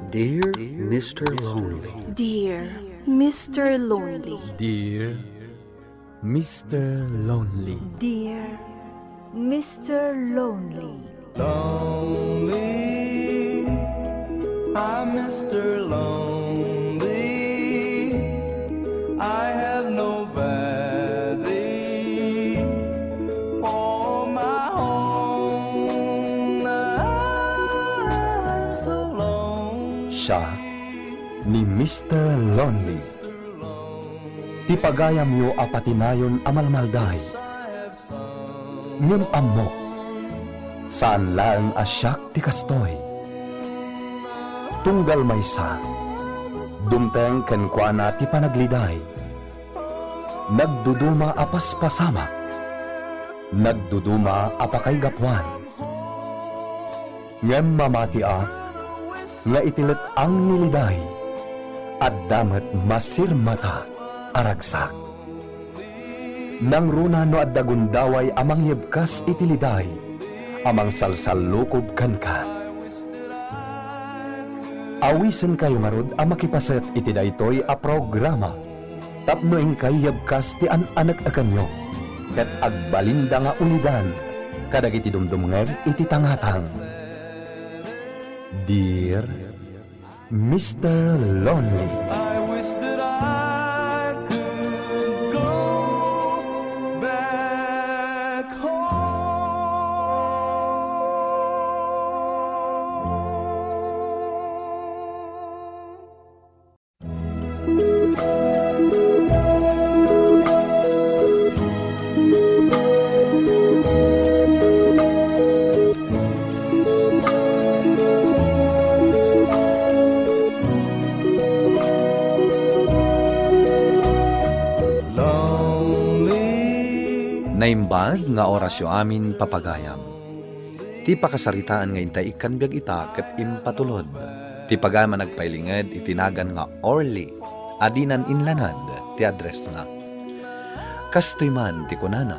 Dear Mr. Lonely, Dear Mr. Lonely, Dear Mr. Lonely. Dear Mr. Lonely, Lonely, I'm Mr. Lonely. I have nobody for my home. I'm so lonely. Siya ni Mr. Lonely. Ti pagayam yo apatinayon amalmalday. Ngem amok. Saan lang asyak ti kastoy. Tunggal maysa. Dumteng kenkwana ti panagliday. Nagduduma apas pasamak. Nagduduma apakay gapwan. Ngem mamatiak nga itilet ang niliday at damet masirmata aragsak. Nang runa no at dagundaway amang yebkas itiliday, amang salsalukob kanka. Awisen kayo marod ang makipaset iti daytoy a programa. Tapno kay yebkas ti an-anak akanyo, ket agbalinda nga ulidan, kadag iti dumdumngeg iti tangatang. Dear Mr. Lonely. I wish that I could go back home. Naimbag nga orasyo amin papagayam. Ti pakasaritaan nga intay ikanbiag ita ket impatulod. Ti pagama nagpailinged itinagan nga Orly, adinan inlanad ti address nga. Kastoy man ti kunana,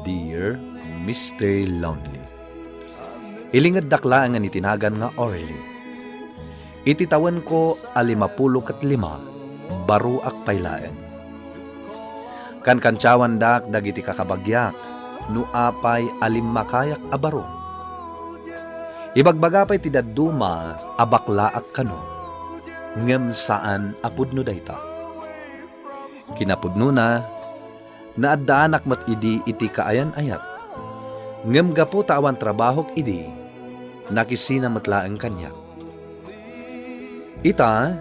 Dear Mr. Lonely. Ilingad dakla nga itinagan nga Orly. Ititawan ko 55 baro ak paylaen. Kan kantsawan dak dagiti kakabagyak, no apay alimakayak abaro. Ibagbagapay ti dadduma abakla ak kano, ngem saan apudno dayta. Kinapudno na, naadaanak mat idi iti kaayan-ayat, ngem gapo tawan trabahok idi, nakisina matlaeng kanyak. Ita,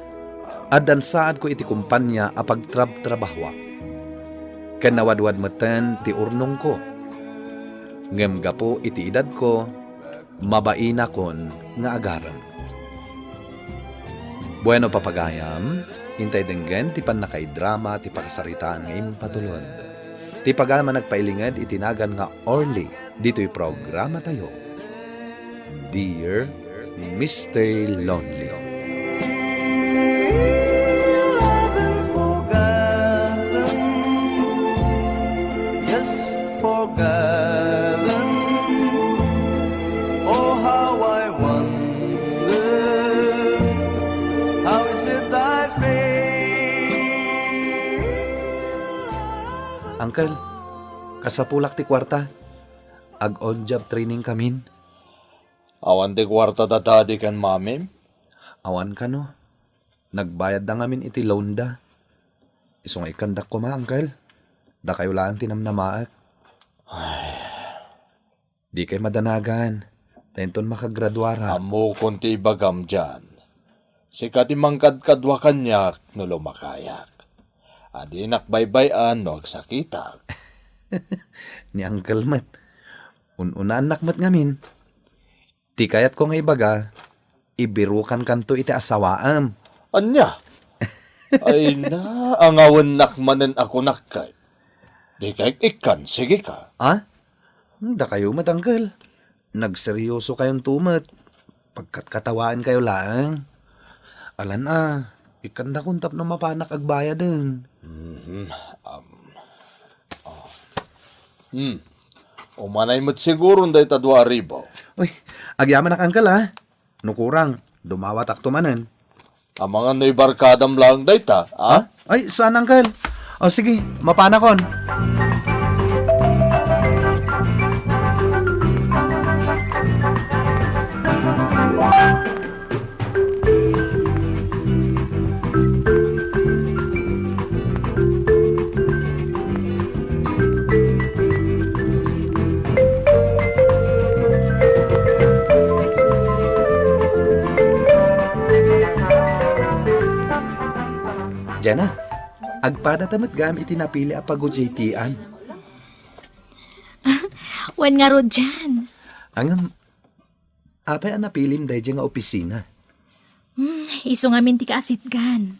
adan saad ko iti kumpanya apagtrab-trabahwa. Ken nawadwad meten ti urnong ko. Ngem gapo iti edad ko, mabaina kon nga agaram. Bueno papagayam, intay denggen ti panakay drama ti pakasaritaan nga impatulod. Ti pagama nagpailinged itinagan nga Orly, dito'y programa tayo. Dear Mr. Lonely. Forgotten. Oh, how I wonder, how is it I feel? Uncle, kasapulak ti kwarta. Ag on-job training kamin. Awan ti kwarta tatadi kan mamim? Awan ka no. Nagbayad na ngamin iti loan da. Isong ikandak ko ma, uncle. Da kayo lang tinamnamaak. Di kay madanagan. Tenton makagraduara. Amo kunti ibagam dyan. Sikat imangkadkadwa kanyak no lumakayak. Adi nakbaybayan no agsakitak. Ni Uncle Mat. Ununaan nakmat ngamin. Ti kayat ko nga ibaga, ibirukan kanto iti asawaam. Anya? Ay na, angawan nakmanen ako nakay. Di kay ikan, sige ka. Ah? Da kayo mat, Uncle. Nagseryoso kayong tumat. Pagkatkatawaan kayo lang. Alan ikanda kuntap na mapanak agbaya din. Umanay mo't siguro day tadwa ribaw. Uy, agyaman nak Uncle ha. Nukurang, Dumawat ak tumanan. Ang mga noy barkadam lang dayta, ha? Ay, saan, Uncle? O sige, mapanakon. Jana, agpada tamat gam itinapili a pag-JT-an. Wan nga ro dyan. Ang apay ang napilim dahil dyan nga opisina. Iso nga minti ka asitgan.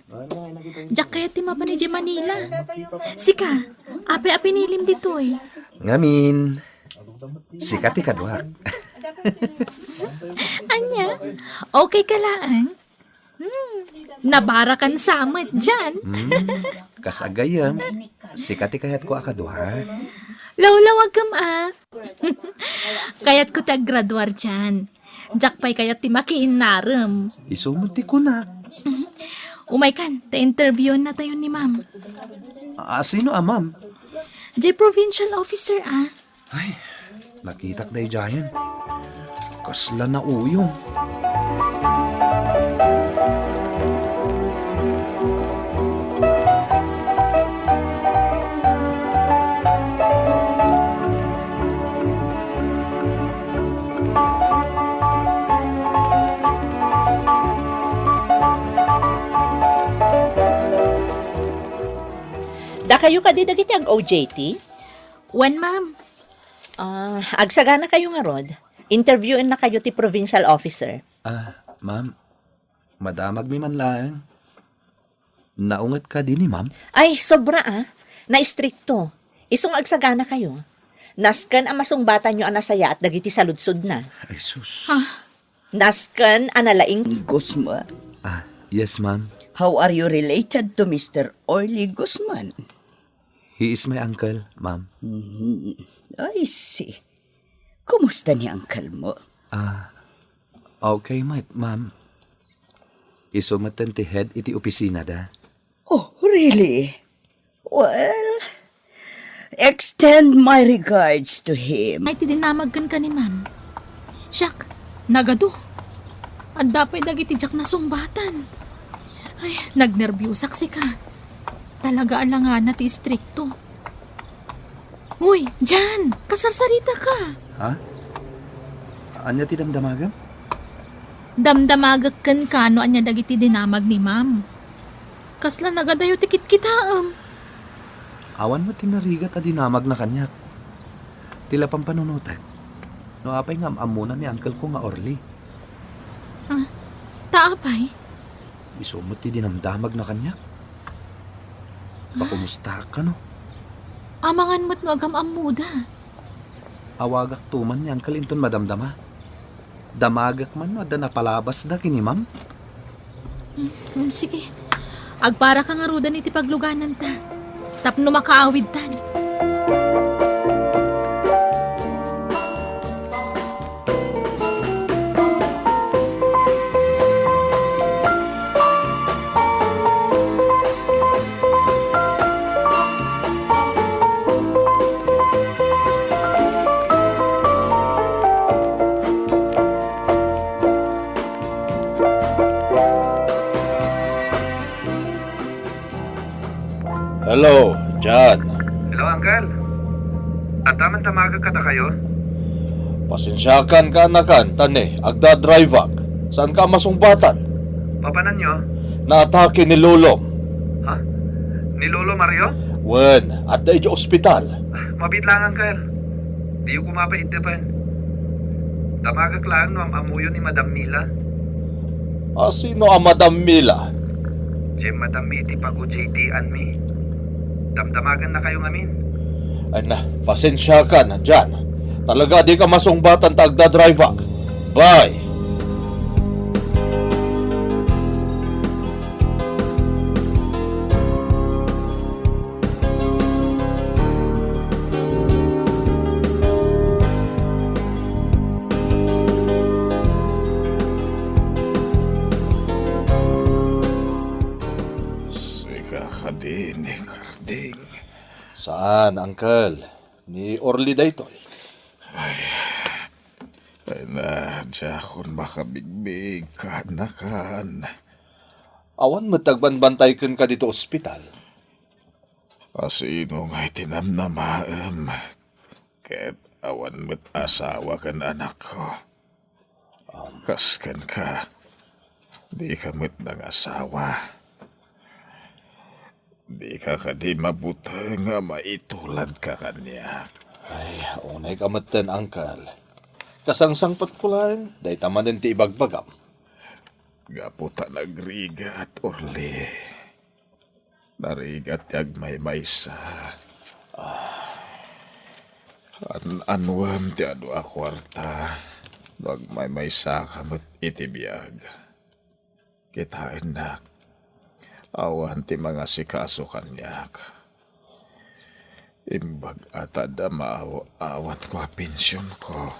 Diyak kaya ti mapa ni J. Manila. Sika, apay apinilim ditoy. Ngamin, sikat ikadwak. Anya, okay ka lang. Nabarakan samet dyan. Kasagayam, sikat ikayat ko akaduha. Lawlawag kam Kayat ko tag-graduar dyan. Diyak pa'y kayat ti makiinarem. Isumuti ko na. Umay kan, ta-interview na tayo ni ma'am. Sino ma'am? J. Provincial Officer Ay, nakitak dahi dyan. Kasla na uyong. Da kayo ka di dagiti ag OJT? Wan ma'am. Agsagana kayo nga rod. Interviewin na kayo ti provincial officer. Ma'am, madamag mi man lang. Naungat ka din ni ma'am? Ay, sobra Na-stricto. Isong agsagana kayo. Naskan ang masungbatan nyo anasaya at dagiti saludsod na. Ay, sus. Naskan analaing Guzman, Yes, ma'am. how are you related to Mr. Orly Guzman? He is my uncle, ma'am. I see. Kumusta ni uncle mo? Okay, ma'am. Isumatan ti head iti opisina da. Oh, really? Well, extend my regards to him. Ay, tidinamagkan ka ni ma'am. Siyak, nagado. At dapay dagiti jak na sumbatan. Ay, nagnerbyusak si ka. Talaga alangan na ti stricto. Uy, Jan, kasarsarita ka. Anya ti damdamagan? Damdamagak kan kano anya dagiti dinamag ni ma'am. Kasla nagadayo tikit kitaam. Awan mo tinarigat a dinamag na kanyak. Tila pampanunutak. No apay nga amunan ni uncle ko nga Orly. Taapay? Isumot ti dinamdamag na kanyak. Pakumusta ka no? Amangan mo't magam-amuda. Awagak tuman ni uncle inton madamdama. Damagak man no, da napalabas da kini ma'am. Sige, agpara ka nga rudan iti pagluganan ta. Tapno makaawid tan. Hello, John. Hello, uncle. At taman tamaga ka ta kayo? Pasensyakan ka anakan, tani, agda-drive-ak. Saan ka masungbatan? Papanan nyo? Naatake ni Lolo. Ni Lolo Mario? Wen, at da iti ospital. Mabit lang, uncle. Di ko mapaintipan. Tamagak lang no ang amuyo ni Madam Mila. Sino ang Madam Mila? Jem Madam Miti pag-JT-an mi. Damdamagan na kayo ngamin. Ay na, pasensyakan, John. Talaga di ka masungbatan ta agda-drive-ak. Bye! Saan, Uncle? Ni Orly daytoy. Ay na, Jakon makabigbig ka na kan. Awan mo tagbanbantay kun ka dito ospital. Asino nga'y tinamnamaam. Kahit awan mo't asawa kan anak ko. Kaskan ka. Di ka mo't ng asawa. Di ka di mabuti nga maitulad ka kanya. Ay, unay kamatan, Uncle. Kasangsangpat ko lang, dahi taman din ti ibagbagam. Gaputa nagrigat, Orly. Narigat yag may maysa. Anwam ti adu a kwarta. Wag may maysa kamot itibiyag. Kitain nak. Awan ti mga sikaso kanyak. Imbag atada maawat ko a pensyon ko.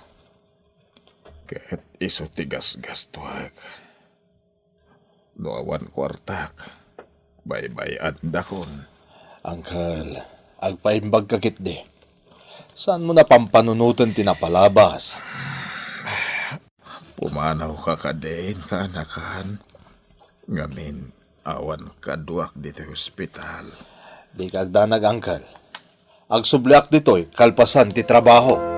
Kahit iso tigas gastuag. No awan kwartak. Bye-bye andakon. Uncle, agpaimbag kakit di. Saan mo na pampanunutan tinapalabas? Pumanaw ka kadein ka anakan. Ngamin awan kaduak dito hospital. Di kagdanag, Uncle. Agsubliak dito'y kalpasan ti trabaho.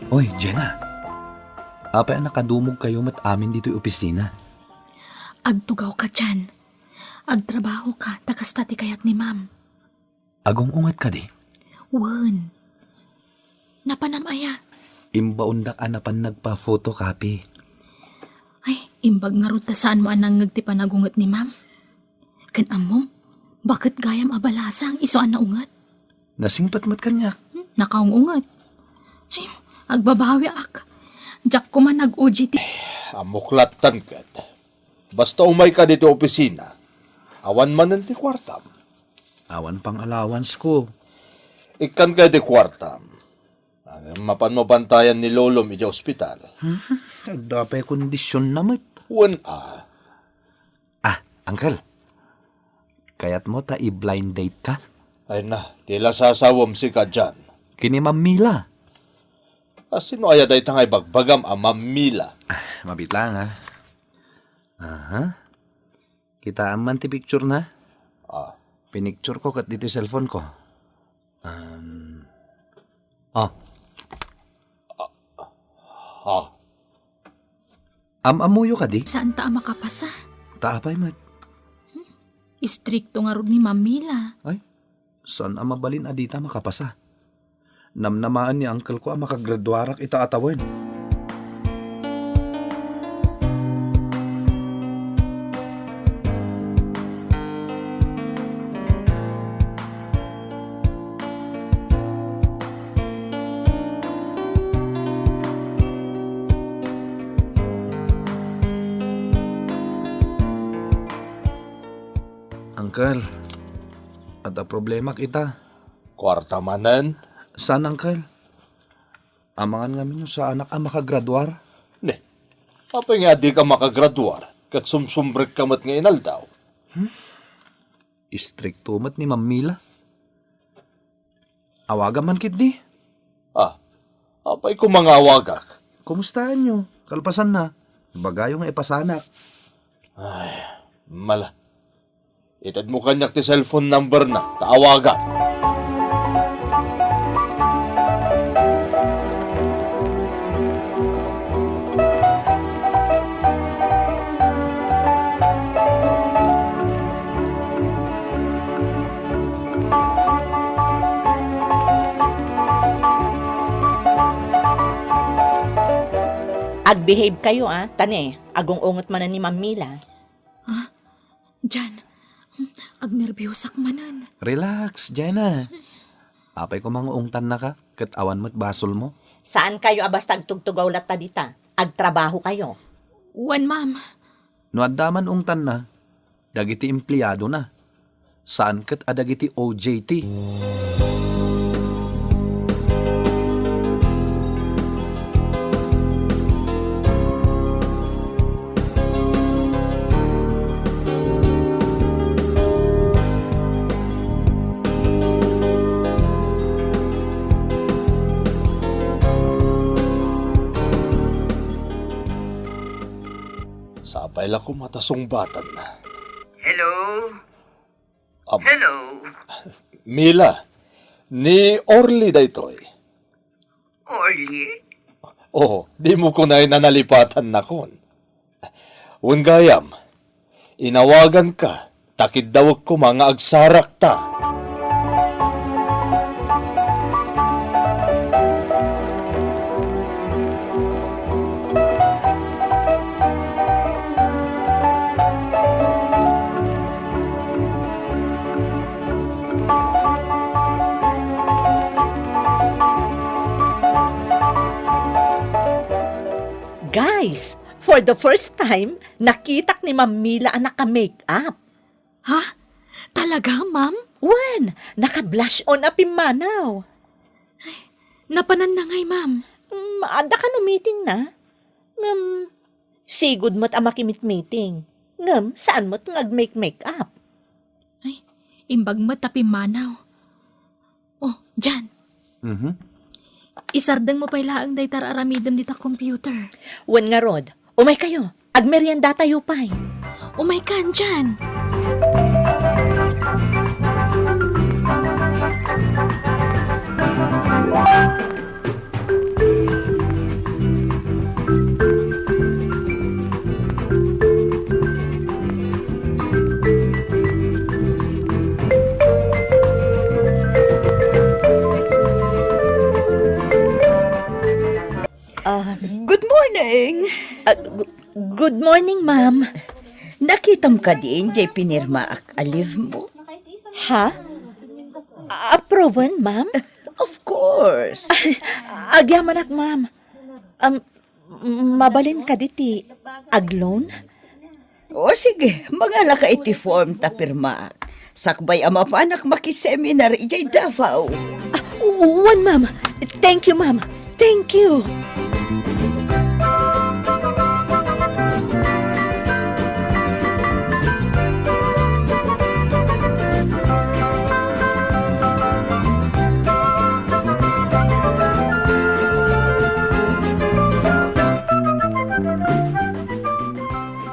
Oy, Jenna. Apay nakadumog kayo mat amin dito'y opisina. Agtugaw ka dyan. Agtrabaho ka, takasta ti kayat ni ma'am. Agong ungat ka di. Wen. Napanamaya. Imbaundak anapan nagpa-photocopy. Ay, imbag nga ruta saan mo anang nagtipanagungat ni ma'am. Kan amom, bakit gayam abalasang iso an naungat? Nasingpat mat kanyak. Nakaungungat. Ay, agbabawi ak. Diyak ko man nag-OGT. Amuklatan kat. Basta umay ka dito opisina, awan man ng ti kwartam. Awan pang allowance ko. Ikan ka di kwartam. Mapan mo bantayan ni Lolom ija ospital. Dapay kondisyon na mat. Wan Uncle. Kayat mo ta i-blind date ka? Ay na, tila sasawam si ka dyan. Kini Ma'am Mila. Sino aya day tangay bagbagam ang mamila? Mabit lang ha. Aha. Kita aman ti picture na. Pinicture ko kat dito cellphone ko. Amuyo ka di? Saan ta makapasa? Taapay mat. Istrikto nga rod ni Mamila. Ay, saan mabalin adita makapasa? Namnamaan ni uncle ko ang makagraduarak itaatawin. Uncle, ada problema kita. Kwarta manan? Saan, Uncle? Amangan nga minyo sa anak ang makagraduar. Ne, apa nga di ka makagraduar? Kat sumsumbrek ka mat nga inaldaw. Istrikto mat ni Ma'am Mila. Awaga man kit di. Apay ko mga awagak. Kumustahan nyo? Kalpasan na. Bagayo nga ipasanak. Ay, mala. Itad mo kanyak ti cellphone number na, taawagan. Ag-behave kayo, tane. Agong ungot man na ni Ma'am Mila. Jan, agnerbyusak manan. Relax, Jenna. Apay ko manguungtan na ka, kat awan mo't basol mo. Saan kayo abas tagtugtugaw lat dita? Agtrabaho kayo. Uwan, ma'am. No addaman ungtan na, dagiti empleyado na. Saan kat adagiti OJT? Sapay la ko matasongbatan na. Hello? Am, Hello? Mila, ni Orly daytoy. Orly? Oh, di mo ko na nanalipatan na kon. Wangayam, inawagan ka, takid daw ko mga agsarak ta. Guys, for the first time, nakitak ni Ma'am Mila ang naka-makeup. Ha? Talaga, ma'am? Wan, naka-blush on up imanaw. Napanan na ngay, ma'am. Maada ka no meeting na. Sigud mo't ang makimit-meeting. Saan mo't ngag-make-makeup? Imbag mo tapi manaw. Oh, Jan. Isardang mo pa'y laang day tararamidam dita computer. Wan nga rod, umay kayo, agmerienda tayo pa'y. Umay kan, Jan. Good morning. Good morning, ma'am. Nakitam ka din, jay pinirma ak aliv mo? Ha? Approven, ma'am? Of course. Agyaman ak, ma'am. Mabalin ka diti. Agloan? O sige, mga laka iti form ta pirma. Sakbay ama pa anak makiseminar ijay Davao. Uwan, ma'am. Thank you, ma'am. Thank you.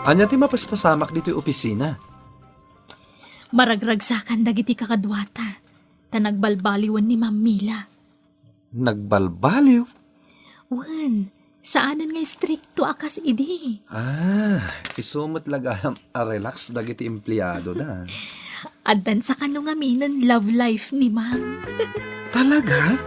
Anya ti mapaspasamak dito yung opisina. Maragragsakan dagiti kakadwata. Tanagbalbaliwan ni Ma'am Mila. Nagbalbaliw? Wan, saanan nga stricto akas idi. Isumot lagayam relax dagiti empleyado da. Addan sa kanungaminan love life ni Ma'am. Talaga?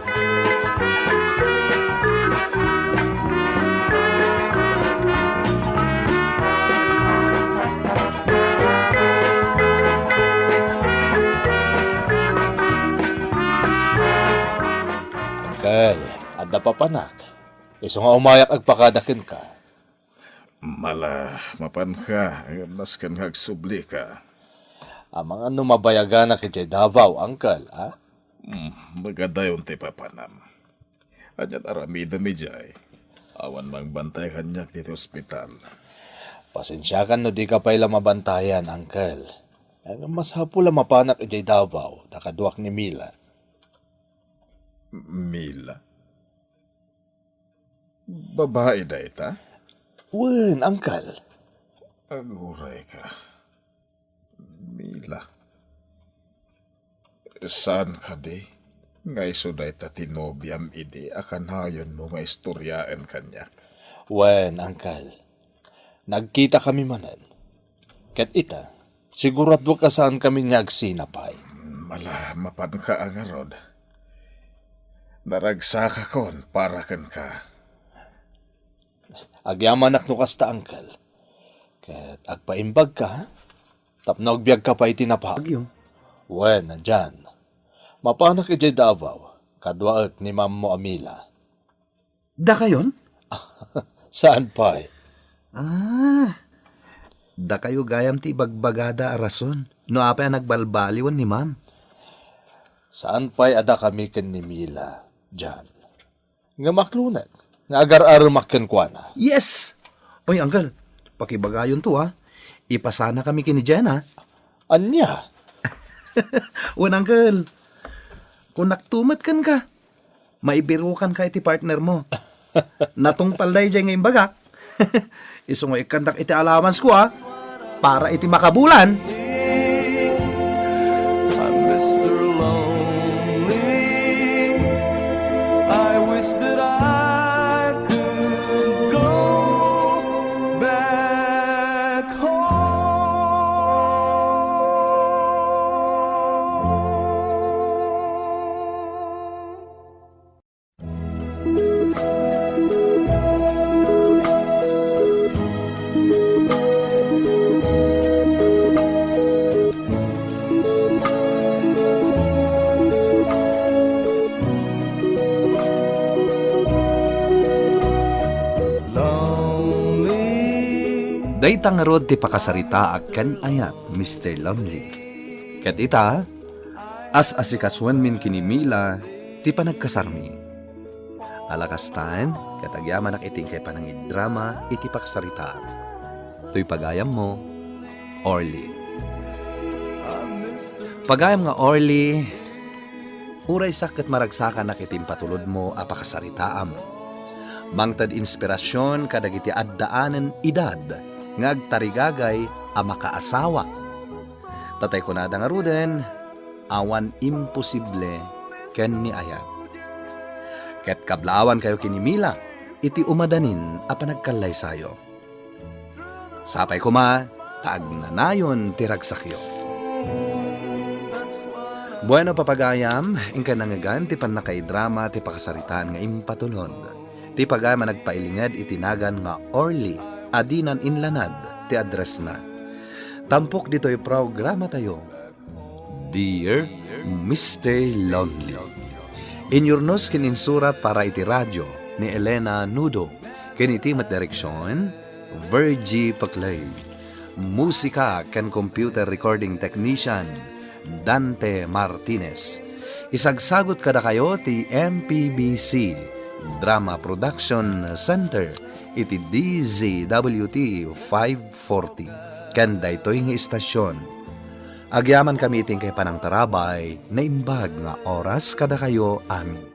Kel, adda pa panak. Iso nga umayak agpakadakin ka. Mala, mapan ka, nas kan hagsubli ka. Amang ano mabayagan na kay Davao, uncle, ha? Magadayon ti papanam. Anyat aramida mi jay. Awan mangbantay kanyak dito ospital. Pasensya ka no di ka pa ila mabantayan, uncle. Mas hapula mapanak kay Davao, nakaduak ni Mila. Mila? Babae da ita? Wen, uncle. Aguray ka. Mila. Saan ka di? Ngay so da ita tinobiam idi akan hayon mo nga istoryaan kanyak. Wen, uncle. Nagkita kami manan. Ket ita, sigurado ka saan kami nagsinapay. Mala, mapan ka ang arod. Naragsaka kon para kan ka. Agyaman ak no kasta, uncle. Ket agpaimbag ka, ha? Tapno agbyag ka pa itinapa. Agyo. Wen, nandyan. Mapanak ijay Davao. Kadwaak ni Ma'am mo Amila. Da kayon? Saan pa eh? Da kayo gayam ti bagbagada a rason. No apay nagbalbaliwan ni ma'am. Saan pa'y ada kami ken ni Mila, dyan? Nga maklunag. Nga agar-arar makkenkwana. Yes! Oy, Uncle, pakibagayon to ha. Ipasana kami kini Jen ha. Anya? Wen, Uncle, kung naktumat kan ka, maibirukan ka iti partner mo. Natong palday dyan ngayong bagak. Iso nga ikandak iti allowance ko ha. Para iti makabulan. I'm Mr. Lonely. I wish that I could go back home. Daytang rod ti pakasarita aken ayat, Mr. Lonely. Ket ita, as asikaswan min kinimila, ti panagkasarmi. Alakastan, ket agyaman ak iting kay panangid drama, iti pakasarita. To'y pagayam mo, Orly. Pagayam nga Orly, uray sakit maragsakan nak itim patulod mo apakasaritaam. Mangtad inspirasyon kadagiti addaanen idad, ngagtarigagay a makaasawa. Tatay ko na nga ruden, awan imposible ken ni ayat. Ket kablaawan kayo kinimila, iti umadanin a panagkalay sayo. Sapay ko ma, taag nanayon tiragsakyo. Bueno papagayam, ingka nangagan ti panakaidrama ti pakasaritaan nga impatulod. Ti pagayam nagpailingad itinagan nga Orly, adinan inlanad ti address na. Tampok dito'y programa tayo. Dear Mr. Lonely. Inyurnos kininsurat para iti radyo ni Elena Nudo. Kinitimat direksyon, Virgie Paclay. Musika ken computer recording technician, Dante Martinez. Isagsagot kada kayo ti MPBC Drama Production Center iti DZWT 540. Kanda ito'y nga istasyon. Agyaman kami iting kay panang tarabay na imbag nga oras kada kayo amin.